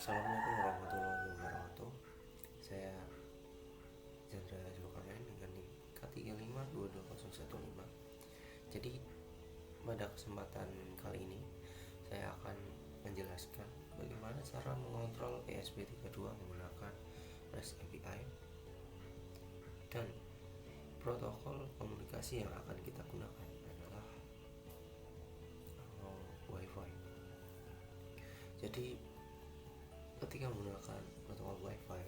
Assalamualaikum warahmatullahi wabarakatuh. Saya Chandra Zulkarnain dengan NIK K35220015. Jadi pada kesempatan kali ini saya akan menjelaskan bagaimana cara mengontrol ESP32 menggunakan REST API dan protokol komunikasi yang akan kita gunakan adalah Wi-Fi. Jadi ketika menggunakan protokol Wi-Fi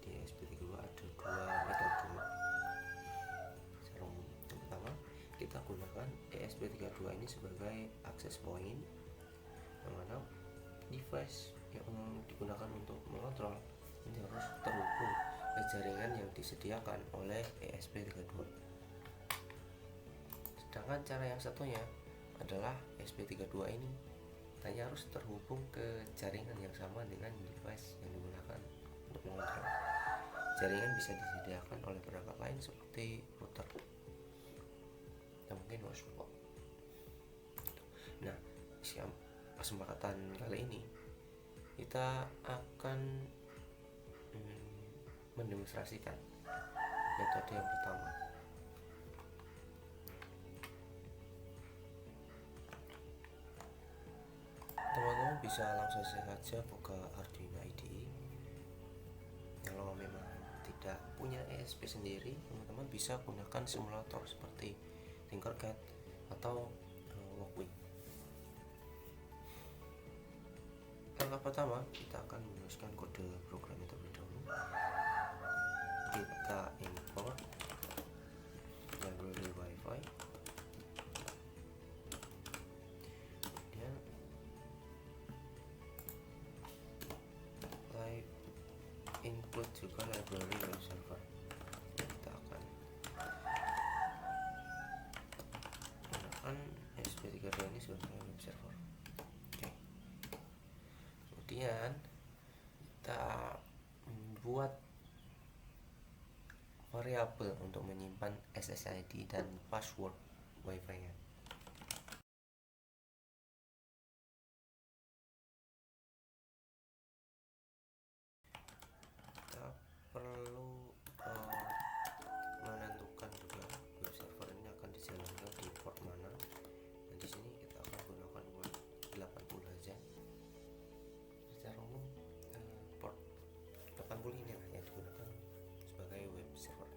di ESP32 ada dua metode. Yang pertama, kita gunakan ESP32 ini sebagai access point, yang mana device yang digunakan untuk mengontrol ini harus terhubung ke jaringan yang disediakan oleh ESP32. Sedangkan cara yang satunya adalah ESP32 ini hanya harus terhubung ke jaringan yang sama dengan device yang digunakan untuk mengontrol. Jaringan bisa disediakan oleh perangkat lain seperti router dan mungkin hotspot. Nah, kesempatan kali ini kita akan mendemonstrasikan metode yang pertama. Teman-teman bisa langsung saja buka Arduino IDE. Kalau memang tidak punya ESP sendiri, teman-teman bisa gunakan simulator seperti Tinkercad atau Walkwind. Langkah pertama, kita akan menuliskan kode program terlebih dahulu. Kita import library Wi-Fi, kemudian include juga library web server. Kita akan gunakan ESP32 ini sebagai web server. Oke. Kemudian kita membuat variabel untuk menyimpan SSID dan password Wi-Fi-nya. Perlu menentukan juga web server ini akan dijalankan di port mana. Dan di sini kita akan gunakan port 80 saja. Secara umum port 80 ini lah yang digunakan sebagai web server.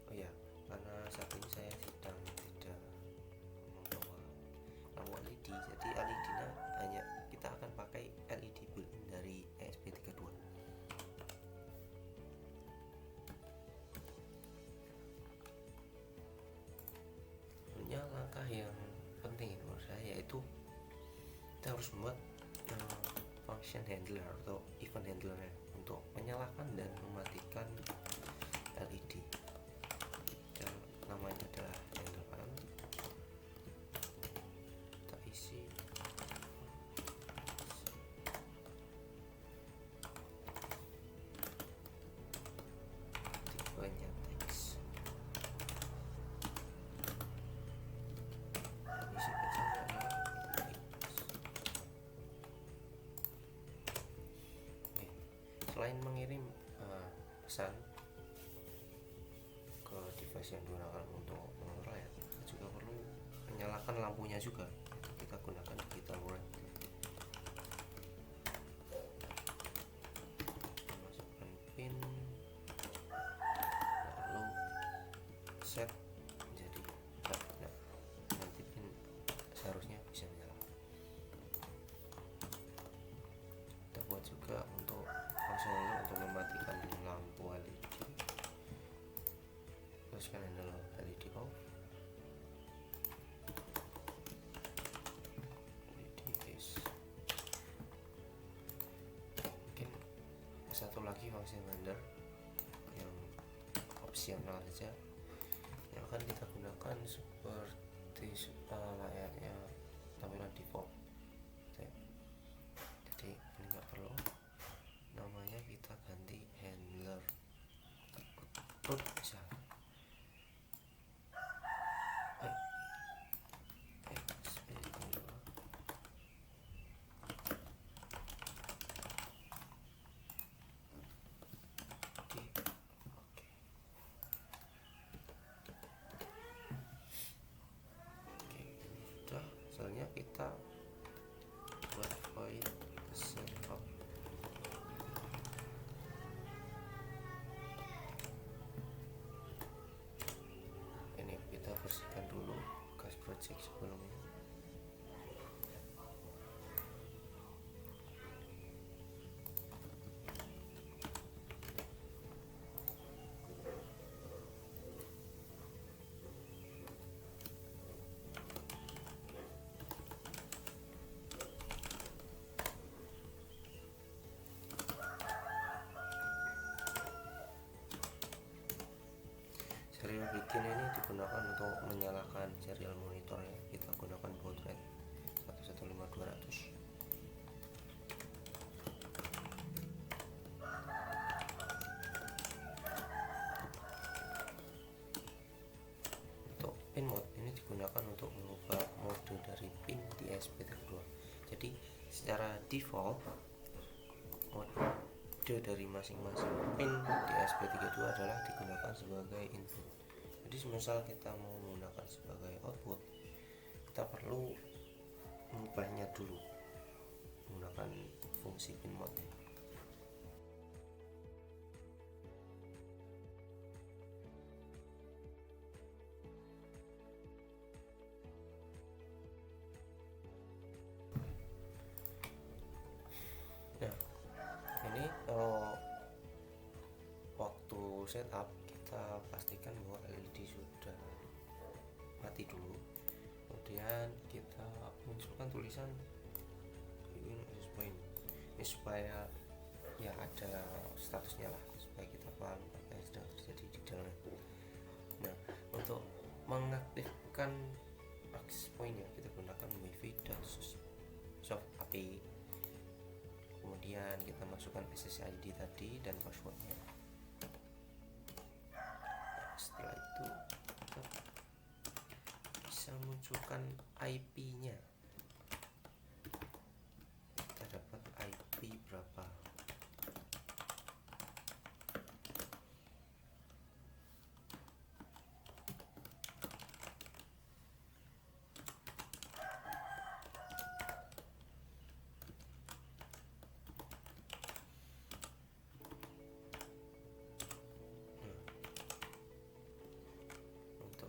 Oh ya, karena saat ini saya sedang tidak membawa lampu LED, jadi LED-nya hanya kita akan pakai LED built-in dari ESP32. Sebenarnya langkah yang penting menurut saya yaitu kita harus membuat function handler atau event handler untuk menyalakan dan mematikan LED. Dan namanya adalah handler. Kita isi banyak teks. Isi kecilnya selain mengirim pesan ke device yang digunakan untuk mengontrol ya, kita juga perlu menyalakan lampunya juga. Kita gunakan digital write. Masukkan pin, lalu set jadi nanti pin seharusnya bisa menyala. Kita buat juga untuk function untuk mematikan lampu LED. Teruskan handle LED off, LED is. Mungkin satu lagi function handler yang opsional saja yang akan kita gunakan seperti layaknya tampilan default. Jadi ini nggak perlu, namanya kita ganti handler output misalnya. kita buat void setup. Ini kita bersihkan dulu bekas project sebelumnya. Serial bikin ini digunakan untuk menyalakan serial monitornya. Kita gunakan baud rate 115200. Untuk pin mode ini digunakan untuk mengubah mode dari pin di ESP32. Jadi secara default mode dari masing-masing pin di ESP32 adalah digunakan sebagai input. Jadi semisal kita mau menggunakan sebagai output, kita perlu mengubahnya dulu menggunakan fungsi pin mode. Nah, ini waktu setup kita pastikan bahwa LED sudah mati dulu, kemudian kita munculkan tulisan ini supaya ya ada statusnya lah, supaya kita paham apa yang sedang terjadi di dalam. Nah, untuk mengaktifkan access point-nya kita gunakan wifi dan soft API. Kemudian kita masukkan SSID tadi dan passwordnya. Nah, setelah itu kita bisa munculkan IP-nya. Kita dapat IP berapa.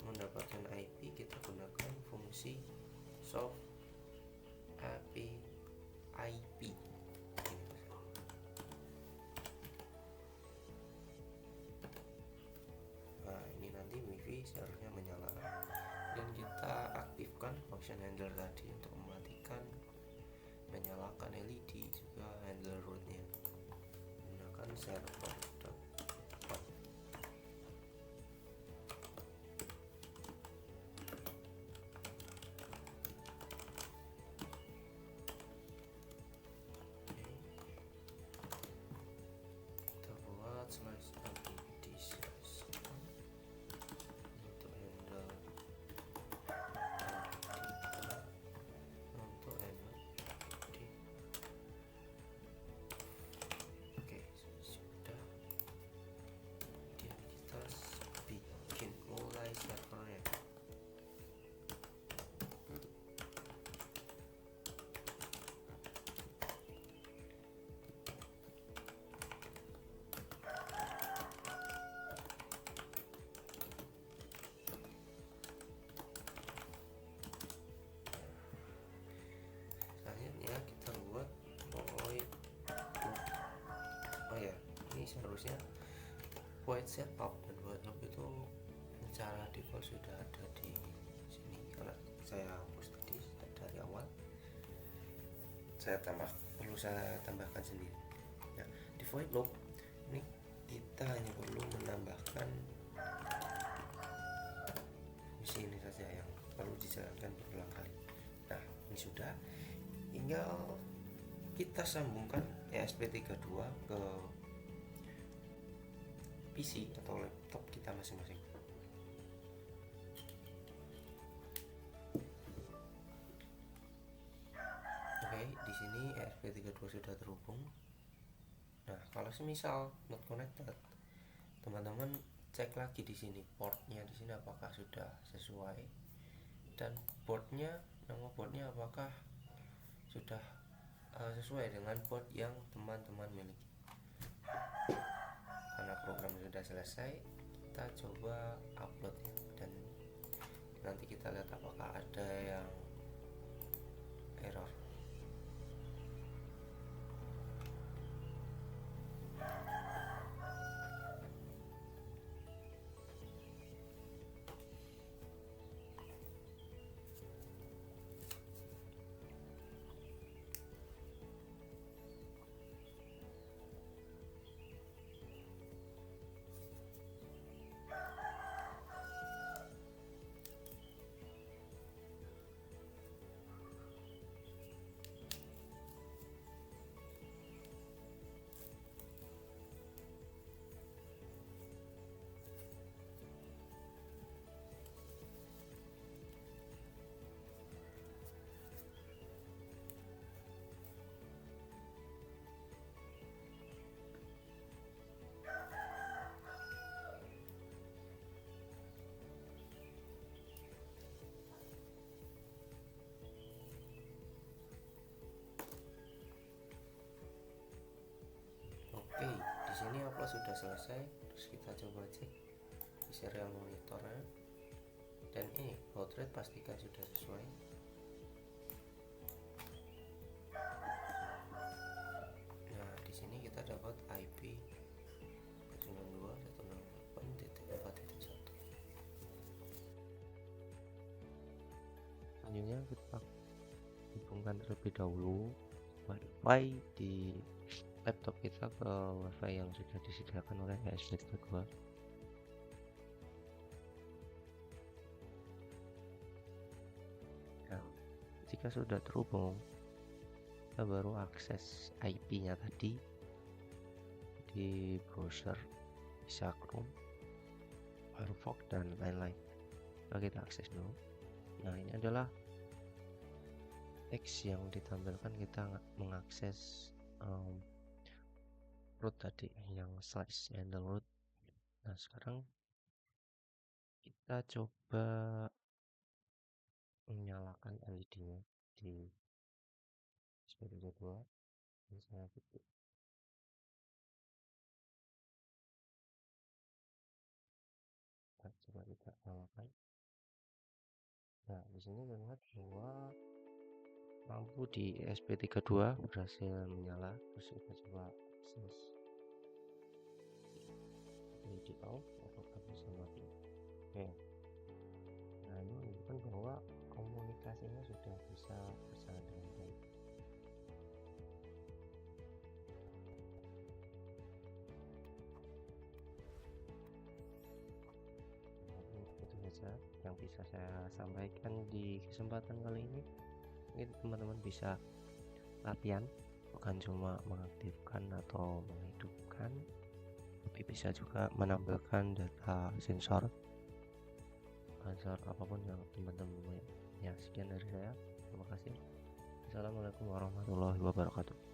Mendapatkan IP kita gunakan fungsi soft API IP. Nah, ini nanti wifi seharusnya menyala dan kita aktifkan function handler tadi untuk mematikan, menyalakan LED, juga handler rootnya menggunakan server. Slice LEDs untuk handle LED. Oke, sudah. Kemudian kita bikin mulai servernya. Selanjutnya kita buat void. Oh ya, ini seharusnya void setup, dan void loop itu secara default sudah ada di sini karena saya hapus tadi dari awal. Perlu saya tambahkan sendiri. Nah, di void loop ini kita hanya perlu menambahkan fungsi ini saja yang perlu dijalankan berulang kali. Nah, ini sudah. Tinggal kita sambungkan ESP32 ke PC atau laptop kita masing-masing. Oke, di sini ESP32 sudah terhubung. Nah, kalau semisal not connected, teman-teman cek lagi di sini portnya di sini apakah sudah sesuai, dan boardnya nama botnya apakah sudah sesuai dengan bot yang teman-teman miliki. Karena program sudah selesai, kita coba upload ya, dan nanti kita lihat apakah ada yang error. Oke, di sini upload sudah selesai. Terus kita coba cek di serial monitornya, dan ini baud rate pastikan sudah sesuai. Nah, di sini kita dapat IP 192.168.4.1. Selanjutnya kita hubungkan terlebih dahulu Wi-Fi di laptop kita ke Wi-Fi yang sudah disediakan oleh ESP32. Nah, jika sudah terhubung, kita baru akses IP-nya tadi di browser, bisa Chrome, Firefox, dan lain-lain. Nah, kita akses dulu. Nah, ini adalah teks yang ditampilkan kita mengakses root tadi yang slash and root. Nah, sekarang kita coba menyalakan LED-nya di ESP32. Ini saya tutup. Nah, coba kita nyalakan. Nah, di sini terlihat bahwa lampu di ESP32 berhasil menyala. Terus kita coba akses LED off, apakah bisa mati. Oke. Nah, ini menunjukkan bahwa komunikasinya sudah bisa berjalan dengan baik. Itu saja yang bisa saya sampaikan di kesempatan kali ini. Mungkin teman-teman bisa latihan, bukan cuma mengaktifkan atau menghidupkan, tapi bisa juga menampilkan data sensor apapun yang teman-teman punya. Ya, sekian dari saya. Terima kasih. Assalamualaikum warahmatullahi wabarakatuh.